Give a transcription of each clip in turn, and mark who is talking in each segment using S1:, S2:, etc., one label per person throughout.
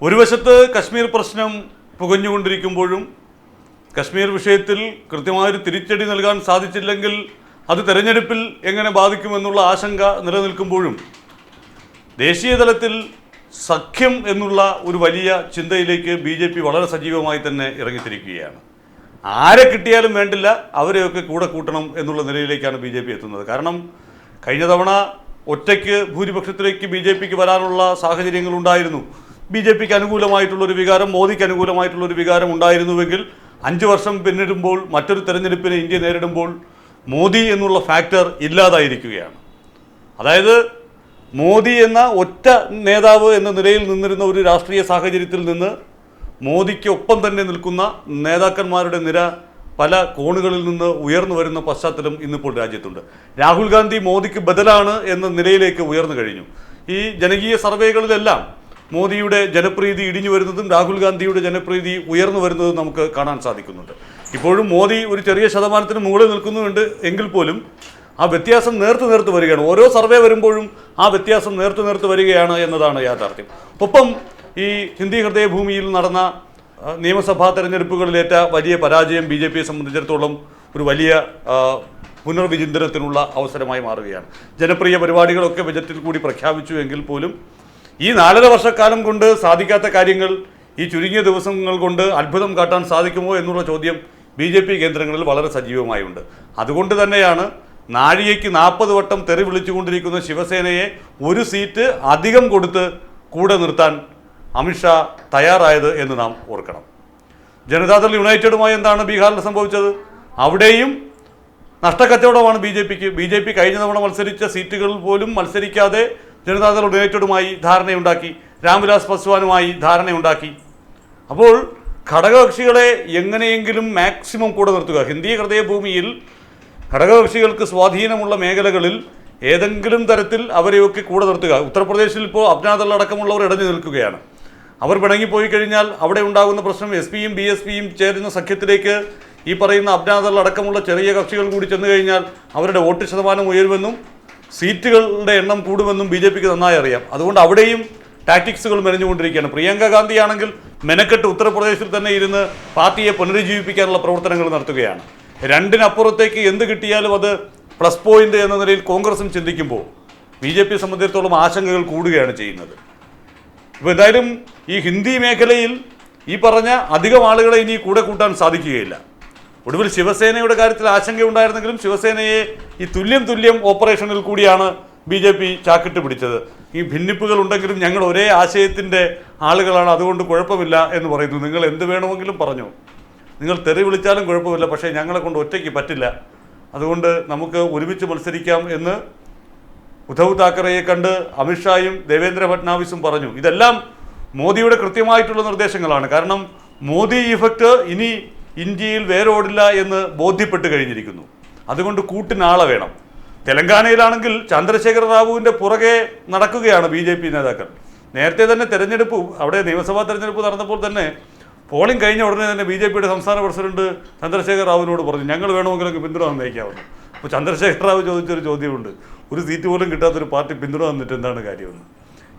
S1: ഒരു വശത്ത് കശ്മീർ പ്രശ്നം പുകഞ്ഞുകൊണ്ടിരിക്കുമ്പോഴും കശ്മീർ വിഷയത്തിൽ കൃത്യമായൊരു തിരിച്ചടി നൽകാൻ സാധിച്ചില്ലെങ്കിൽ അത് തെരഞ്ഞെടുപ്പിൽ എങ്ങനെ ബാധിക്കുമെന്നുള്ള ആശങ്ക നിലനിൽക്കുമ്പോഴും ദേശീയ തലത്തിൽ സഖ്യം എന്നുള്ള ഒരു വലിയ ചിന്തയിലേക്ക് ബി വളരെ സജീവമായി തന്നെ ഇറങ്ങിത്തിരിക്കുകയാണ്. ആരെ കിട്ടിയാലും വേണ്ടില്ല, അവരെയൊക്കെ കൂടെ കൂട്ടണം എന്നുള്ള നിലയിലേക്കാണ് ബി എത്തുന്നത്. കാരണം കഴിഞ്ഞ തവണ ഒറ്റയ്ക്ക് ഭൂരിപക്ഷത്തിലേക്ക് ബി വരാനുള്ള സാഹചര്യങ്ങളുണ്ടായിരുന്നു. ബി അനുകൂലമായിട്ടുള്ളൊരു വികാരം, മോദിക്ക് അനുകൂലമായിട്ടുള്ളൊരു വികാരം ഉണ്ടായിരുന്നുവെങ്കിൽ 5 വർഷം പിന്നിടുമ്പോൾ മറ്റൊരു തെരഞ്ഞെടുപ്പിനെ ഇന്ത്യ നേരിടുമ്പോൾ മോദി എന്നുള്ള ഫാക്ടർ ഇല്ലാതായിരിക്കുകയാണ്. അതായത് മോദി എന്ന ഒറ്റ നേതാവ് എന്ന നിലയിൽ നിന്നിരുന്ന ഒരു രാഷ്ട്രീയ സാഹചര്യത്തിൽ നിന്ന് മോദിക്ക് ഒപ്പം തന്നെ നിൽക്കുന്ന നേതാക്കന്മാരുടെ നിര പല കോണുകളിൽ നിന്ന് ഉയർന്നു വരുന്ന പശ്ചാത്തലം ഇന്നിപ്പോൾ രാജ്യത്തുണ്ട്. രാഹുൽ ഗാന്ധി മോദിക്ക് ബദലാണ് എന്ന നിലയിലേക്ക് ഉയർന്നു കഴിഞ്ഞു. ഈ ജനകീയ സർവേകളിലെല്ലാം മോദിയുടെ ജനപ്രീതി ഇടിഞ്ഞു വരുന്നതും രാഹുൽ ഗാന്ധിയുടെ ജനപ്രീതി ഉയർന്നു വരുന്നതും നമുക്ക് കാണാൻ സാധിക്കുന്നുണ്ട്. ഇപ്പോഴും മോദി ഒരു ചെറിയ ശതമാനത്തിന് മുകളിൽ നിൽക്കുന്നുണ്ട് എങ്കിൽ പോലും ആ വ്യത്യാസം നേർത്തു വരികയാണ്. ഓരോ സർവേ വരുമ്പോഴും ആ വ്യത്യാസം നേർത്തു വരികയാണ് എന്നതാണ് യാഥാർത്ഥ്യം. ഒപ്പം ഈ ഹിന്ദി ഹൃദയഭൂമിയിൽ നടന്ന നിയമസഭാ തെരഞ്ഞെടുപ്പുകളിലേറ്റ വലിയ പരാജയം ബി സംബന്ധിച്ചിടത്തോളം ഒരു വലിയ പുനർവിചിന്തനത്തിനുള്ള അവസരമായി മാറുകയാണ്. ജനപ്രിയ പരിപാടികളൊക്കെ ബജറ്റിൽ കൂടി പ്രഖ്യാപിച്ചു എങ്കിൽ പോലും ഈ 4.5 വർഷക്കാലം കൊണ്ട് സാധിക്കാത്ത കാര്യങ്ങൾ ഈ ചുരുങ്ങിയ ദിവസങ്ങൾ കൊണ്ട് അത്ഭുതം കാട്ടാൻ സാധിക്കുമോ എന്നുള്ള ചോദ്യം ബി കേന്ദ്രങ്ങളിൽ വളരെ സജീവമായുണ്ട്. അതുകൊണ്ട് തന്നെയാണ് നാഴികയ്ക്ക് 40 വട്ടം തെറി വിളിച്ചുകൊണ്ടിരിക്കുന്ന ശിവസേനയെ ഒരു സീറ്റ് അധികം കൊടുത്ത് കൂടെ നിർത്താൻ അമിത്ഷാ തയ്യാറായത് എന്ന് നാം ഓർക്കണം. ജനതാദൾ യുണൈറ്റഡുമായി എന്താണ് ബീഹാറിൽ സംഭവിച്ചത്? അവിടെയും നഷ്ടക്കച്ചവടമാണ് ബി ജെ പി കഴിഞ്ഞ തവണ മത്സരിച്ച സീറ്റുകളിൽ പോലും മത്സരിക്കാതെ ജനതാദൾ യുണൈറ്റഡുമായി ധാരണയുണ്ടാക്കി, രാംവിലാസ് പസ്വാനുമായി ധാരണയുണ്ടാക്കി. അപ്പോൾ ഘടകകക്ഷികളെ എങ്ങനെയെങ്കിലും മാക്സിമം കൂടെ നിർത്തുക. ഹിന്ദി ഹൃദയഭൂമിയിൽ ഘടകകക്ഷികൾക്ക് സ്വാധീനമുള്ള മേഖലകളിൽ ഏതെങ്കിലും തരത്തിൽ അവരെയൊക്കെ കൂടെ നിർത്തുക. ഉത്തർപ്രദേശിൽ ഇപ്പോൾ അപ്നാദൾ അടക്കമുള്ളവർ ഇടഞ്ഞു നിൽക്കുകയാണ്. അവർ പിണങ്ങിപ്പോയി കഴിഞ്ഞാൽ അവിടെ ഉണ്ടാകുന്ന പ്രശ്നം എസ് പിയും ബി എസ് പിയും ചേരുന്ന സഖ്യത്തിലേക്ക് ഈ പറയുന്ന അപ്നാദൾ അടക്കമുള്ള ചെറിയ കക്ഷികൾ കൂടി ചെന്നു കഴിഞ്ഞാൽ അവരുടെ വോട്ട് ശതമാനം ഉയരുമെന്നും സീറ്റുകളുടെ എണ്ണം കൂടുമെന്നും ബി നന്നായി അറിയാം. അതുകൊണ്ട് അവിടെയും ടാക്ടിക്സുകൾ മെനഞ്ഞുകൊണ്ടിരിക്കുകയാണ്. പ്രിയങ്ക ഗാന്ധി ആണെങ്കിൽ മെനക്കെട്ട് ഉത്തർപ്രദേശിൽ തന്നെ ഇരുന്ന് പാർട്ടിയെ പുനരുജ്ജീവിപ്പിക്കാനുള്ള പ്രവർത്തനങ്ങൾ നടത്തുകയാണ്. രണ്ടിനപ്പുറത്തേക്ക് എന്ത് കിട്ടിയാലും അത് പ്ലസ് പോയിന്റ് എന്ന നിലയിൽ കോൺഗ്രസും ചിന്തിക്കുമ്പോൾ ബി സംബന്ധിച്ചിടത്തോളം ആശങ്കകൾ കൂടുകയാണ് ചെയ്യുന്നത്. ഇപ്പോൾ എന്തായാലും ഈ ഹിന്ദി മേഖലയിൽ ഈ പറഞ്ഞ അധികം ആളുകളെ ഇനി കൂടെ കൂട്ടാൻ സാധിക്കുകയില്ല. ഒടുവിൽ ശിവസേനയുടെ കാര്യത്തിൽ ആശങ്കയുണ്ടായിരുന്നെങ്കിലും ശിവസേനയെ ഈ തുല്യം ഓപ്പറേഷനിൽ കൂടിയാണ് ബി ചാക്കിട്ട് പിടിച്ചത്. ഈ ഭിന്നിപ്പുകൾ ഉണ്ടെങ്കിലും ഞങ്ങൾ ഒരേ ആശയത്തിൻ്റെ ആളുകളാണ്, അതുകൊണ്ട് കുഴപ്പമില്ല എന്ന് പറയുന്നു. നിങ്ങൾ എന്ത് വേണമെങ്കിലും പറഞ്ഞു, നിങ്ങൾ തെറി വിളിച്ചാലും കുഴപ്പമില്ല, പക്ഷേ ഞങ്ങളെ കൊണ്ട് ഒറ്റയ്ക്ക് പറ്റില്ല, അതുകൊണ്ട് നമുക്ക് ഒരുമിച്ച് മത്സരിക്കാം എന്ന് ഉദ്ധവ് താക്കറെയെ കണ്ട് അമിത്ഷായും ദേവേന്ദ്ര ഫട്നാവിസും പറഞ്ഞു. ഇതെല്ലാം മോദിയുടെ കൃത്യമായിട്ടുള്ള നിർദ്ദേശങ്ങളാണ്. കാരണം മോദി ഇഫക്റ്റ് ഇനി ഇന്ത്യയിൽ വേരോടില്ല എന്ന് ബോധ്യപ്പെട്ട് കഴിഞ്ഞിരിക്കുന്നു. അതുകൊണ്ട് കൂട്ടിനാളെ വേണം. തെലങ്കാനയിലാണെങ്കിൽ ചന്ദ്രശേഖര റാവുവിൻ്റെ പുറകെ നടക്കുകയാണ് ബി നേതാക്കൾ. നേരത്തെ തന്നെ തെരഞ്ഞെടുപ്പ്, അവിടെ നിയമസഭാ തെരഞ്ഞെടുപ്പ് നടന്നപ്പോൾ തന്നെ പോളിംഗ് കഴിഞ്ഞ ഉടനെ തന്നെ ബി സംസ്ഥാന പ്രസിഡന്റ് ചന്ദ്രശേഖർ റാവുവിനോട് പറഞ്ഞു, ഞങ്ങൾ വേണമെങ്കിലും പിന്തുണ തന്നേക്കാവുന്നു. അപ്പോൾ ചന്ദ്രശേഖർ റാവു ചോദിച്ചൊരു ചോദ്യമുണ്ട്, ഒരു സീറ്റ് പോലും കിട്ടാത്തൊരു പാർട്ടി പിന്തുണ തന്നിട്ട് എന്താണ് കാര്യമെന്ന്.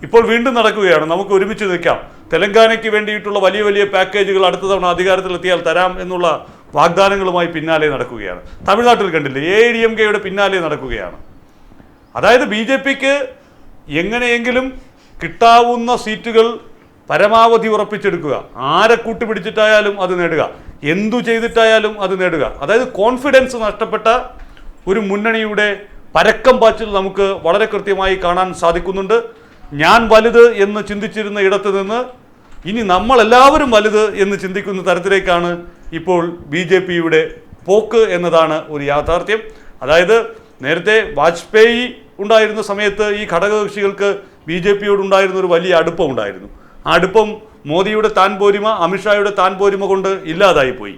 S1: ഇപ്പോൾ വീണ്ടും നടക്കുകയാണ്, നമുക്ക് ഒരുമിച്ച് നിൽക്കാം, തെലങ്കാനയ്ക്ക് വേണ്ടിയിട്ടുള്ള വലിയ പാക്കേജുകൾ അടുത്ത തവണ അധികാരത്തിലെത്തിയാൽ തരാം എന്നുള്ള വാഗ്ദാനങ്ങളുമായി പിന്നാലെ നടക്കുകയാണ്. തമിഴ്നാട്ടിൽ കണ്ടില്ലേ, AIDMKയുടെ പിന്നാലെ നടക്കുകയാണ്. അതായത് ബി എങ്ങനെയെങ്കിലും കിട്ടാവുന്ന സീറ്റുകൾ പരമാവധി ഉറപ്പിച്ചെടുക്കുക, ആരെ കൂട്ടുപിടിച്ചിട്ടായാലും അത് നേടുക, എന്തു ചെയ്തിട്ടായാലും അത് നേടുക. അതായത് കോൺഫിഡൻസ് നഷ്ടപ്പെട്ട ഒരു മുന്നണിയുടെ പരക്കം പാച്ചിൽ നമുക്ക് വളരെ കൃത്യമായി കാണാൻ സാധിക്കുന്നുണ്ട്. ഞാൻ വലുത് എന്ന് ചിന്തിച്ചിരുന്ന ഇടത്ത് നിന്ന് ഇനി നമ്മളെല്ലാവരും വലുത് എന്ന് ചിന്തിക്കുന്ന തരത്തിലേക്കാണ് ഇപ്പോൾ ബി പോക്ക് എന്നതാണ് ഒരു യാഥാർത്ഥ്യം. അതായത് നേരത്തെ വാജ്പേയി ഉണ്ടായിരുന്ന സമയത്ത് ഈ ഘടകകക്ഷികൾക്ക് ബി ഉണ്ടായിരുന്ന ഒരു വലിയ അടുപ്പമുണ്ടായിരുന്നു. ആ അടുപ്പം മോദിയുടെ താൻ പോരിമ, അമിത്ഷായുടെ താൻ പോരിമ കൊണ്ട് ഇല്ലാതായിപ്പോയി.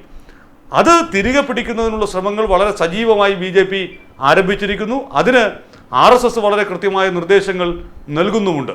S1: അത് തിരികെ പിടിക്കുന്നതിനുള്ള ശ്രമങ്ങൾ വളരെ സജീവമായി ബി ആരംഭിച്ചിരിക്കുന്നു. അതിന് RSS വളരെ കൃത്യമായ നിർദ്ദേശങ്ങൾ നൽകുന്നുമുണ്ട്.